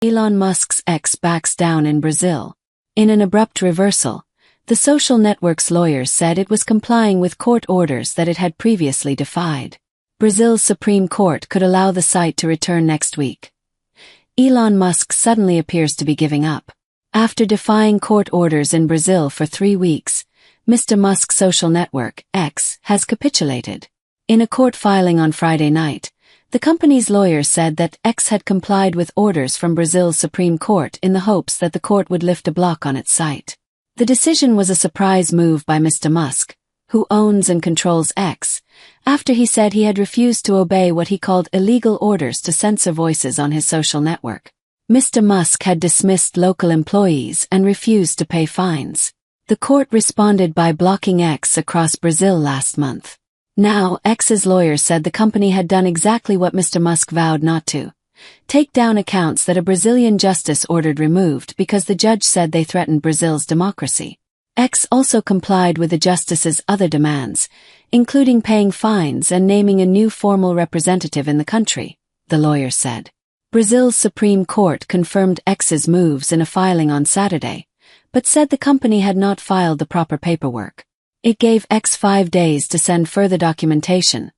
Elon Musk's X backs down in Brazil. In an abrupt reversal, the social network's lawyers said it was complying with court orders that it had previously defied. Brazil's Supreme Court could allow the site to return next week. Elon Musk suddenly appears to be giving up. After defying court orders in Brazil for 3 weeks, Mr. Musk's social network, X, has capitulated. In a court filing on Friday night, the company's lawyers said that X had complied with orders from Brazil's Supreme Court in the hopes that the court would lift a block on its site. The decision was a surprise move by Mr. Musk, who owns and controls X, after he said he had refused to obey what he called illegal orders to censor voices on his social network. Mr. Musk had dismissed local employees and refused to pay fines. The court responded by blocking X across Brazil last month. Now, X's lawyers said the company had done exactly what Mr. Musk vowed not to: take down accounts that a Brazilian justice ordered removed because the judge said they threatened Brazil's democracy. X also complied with the justice's other demands, including paying fines and naming a new formal representative in the country, the lawyers said. Brazil's Supreme Court confirmed X's moves in a filing on Saturday, but said the company had not filed the proper paperwork. It gave X 5 days to send further documentation.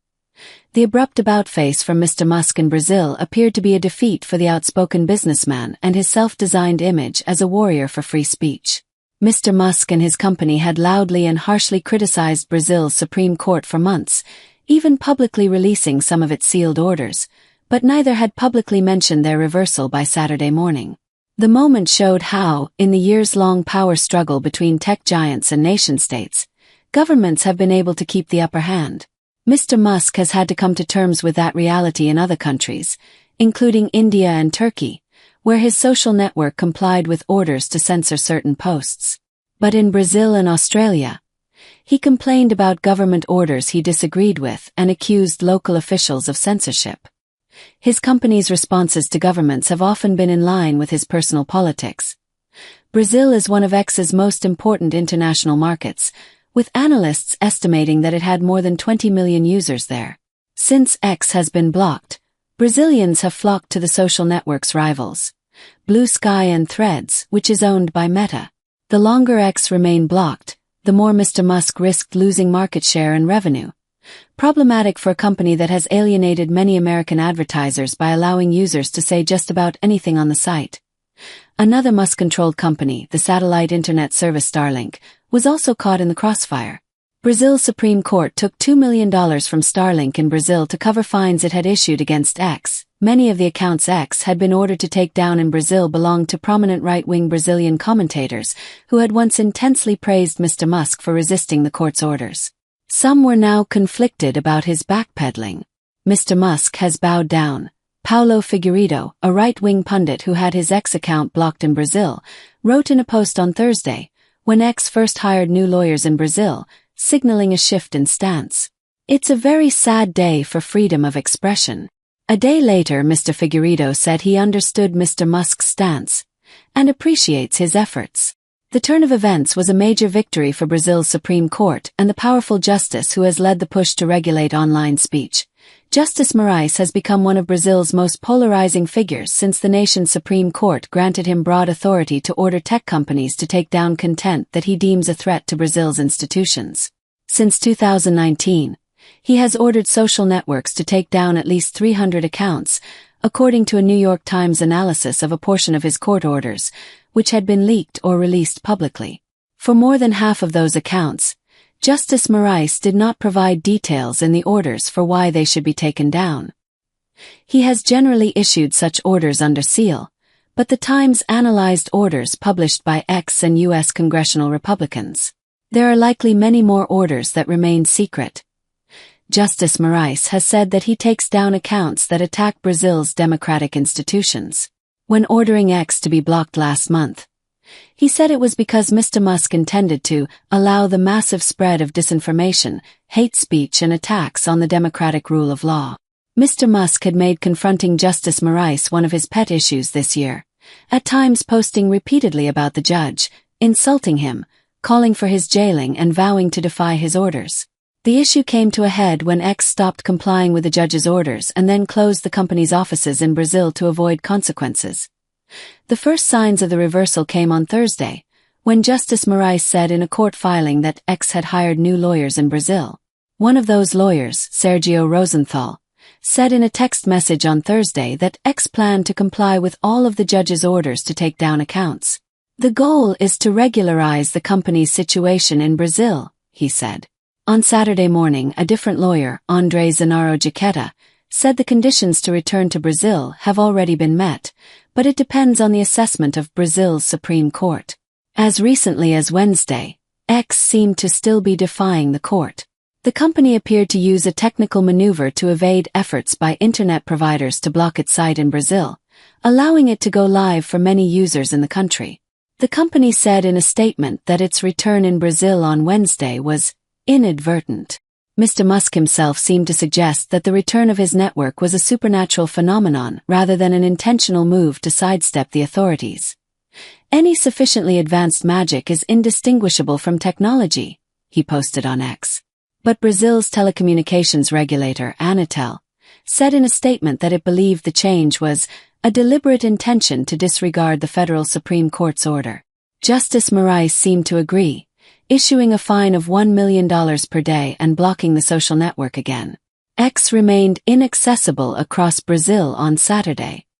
The abrupt about-face from Mr. Musk in Brazil appeared to be a defeat for the outspoken businessman and his self-designed image as a warrior for free speech. Mr. Musk and his company had loudly and harshly criticized Brazil's Supreme Court for months, even publicly releasing some of its sealed orders, but neither had publicly mentioned their reversal by Saturday morning. The moment showed how, in the years-long power struggle between tech giants and nation-states, governments have been able to keep the upper hand. Mr. Musk has had to come to terms with that reality in other countries, including India and Turkey, where his social network complied with orders to censor certain posts. But in Brazil and Australia, he complained about government orders he disagreed with and accused local officials of censorship. His company's responses to governments have often been in line with his personal politics. Brazil is one of X's most important international markets, with analysts estimating that it had more than 20 million users there. Since X has been blocked, Brazilians have flocked to the social network's rivals, Blue Sky and Threads, which is owned by Meta. The longer X remained blocked, the more Mr. Musk risked losing market share and revenue. Problematic for a company that has alienated many American advertisers by allowing users to say just about anything on the site. Another Musk-controlled company, the satellite internet service Starlink, was also caught in the crossfire. Brazil's Supreme Court took $2 million from Starlink in Brazil to cover fines it had issued against X. Many of the accounts X had been ordered to take down in Brazil belonged to prominent right-wing Brazilian commentators who had once intensely praised Mr. Musk for resisting the court's orders. Some were now conflicted about his backpedaling. Mr. Musk has bowed down. Paulo Figueiredo, a right-wing pundit who had his X account blocked in Brazil, wrote in a post on Thursday, when X first hired new lawyers in Brazil, signaling a shift in stance. "It's a very sad day for freedom of expression." A day later, Mr. Figueiredo said he understood Mr. Musk's stance and appreciates his efforts. The turn of events was a major victory for Brazil's Supreme Court and the powerful justice who has led the push to regulate online speech. Justice Moraes has become one of Brazil's most polarizing figures since the nation's Supreme Court granted him broad authority to order tech companies to take down content that he deems a threat to Brazil's institutions. Since 2019, he has ordered social networks to take down at least 300 accounts, according to a New York Times analysis of a portion of his court orders, which had been leaked or released publicly. For more than half of those accounts, Justice Moraes did not provide details in the orders for why they should be taken down. He has generally issued such orders under seal, but the Times analyzed orders published by X and U.S. congressional Republicans. There are likely many more orders that remain secret. Justice Moraes has said that he takes down accounts that attack Brazil's democratic institutions. When ordering X to be blocked last month, he said it was because Mr. Musk intended to allow the massive spread of disinformation, hate speech and attacks on the democratic rule of law. Mr. Musk had made confronting Justice Moraes one of his pet issues this year, at times posting repeatedly about the judge, insulting him, calling for his jailing and vowing to defy his orders. The issue came to a head when X stopped complying with the judge's orders and then closed the company's offices in Brazil to avoid consequences. The first signs of the reversal came on Thursday, when Justice Moraes said in a court filing that X had hired new lawyers in Brazil. One of those lawyers, Sergio Rosenthal, said in a text message on Thursday that X planned to comply with all of the judge's orders to take down accounts. The goal is to regularize the company's situation in Brazil, he said. On Saturday morning, a different lawyer, André Zanaro Jaqueta, said the conditions to return to Brazil have already been met, but it depends on the assessment of Brazil's Supreme Court. As recently as Wednesday, X seemed to still be defying the court. The company appeared to use a technical maneuver to evade efforts by internet providers to block its site in Brazil, allowing it to go live for many users in the country. The company said in a statement that its return in Brazil on Wednesday was inadvertent. Mr. Musk himself seemed to suggest that the return of his network was a supernatural phenomenon rather than an intentional move to sidestep the authorities. Any sufficiently advanced magic is indistinguishable from technology, he posted on X. But Brazil's telecommunications regulator, Anatel, said in a statement that it believed the change was a deliberate intention to disregard the federal Supreme Court's order. Justice Moraes seemed to agree, issuing a fine of $1 million per day and blocking the social network again. X remained inaccessible across Brazil on Saturday.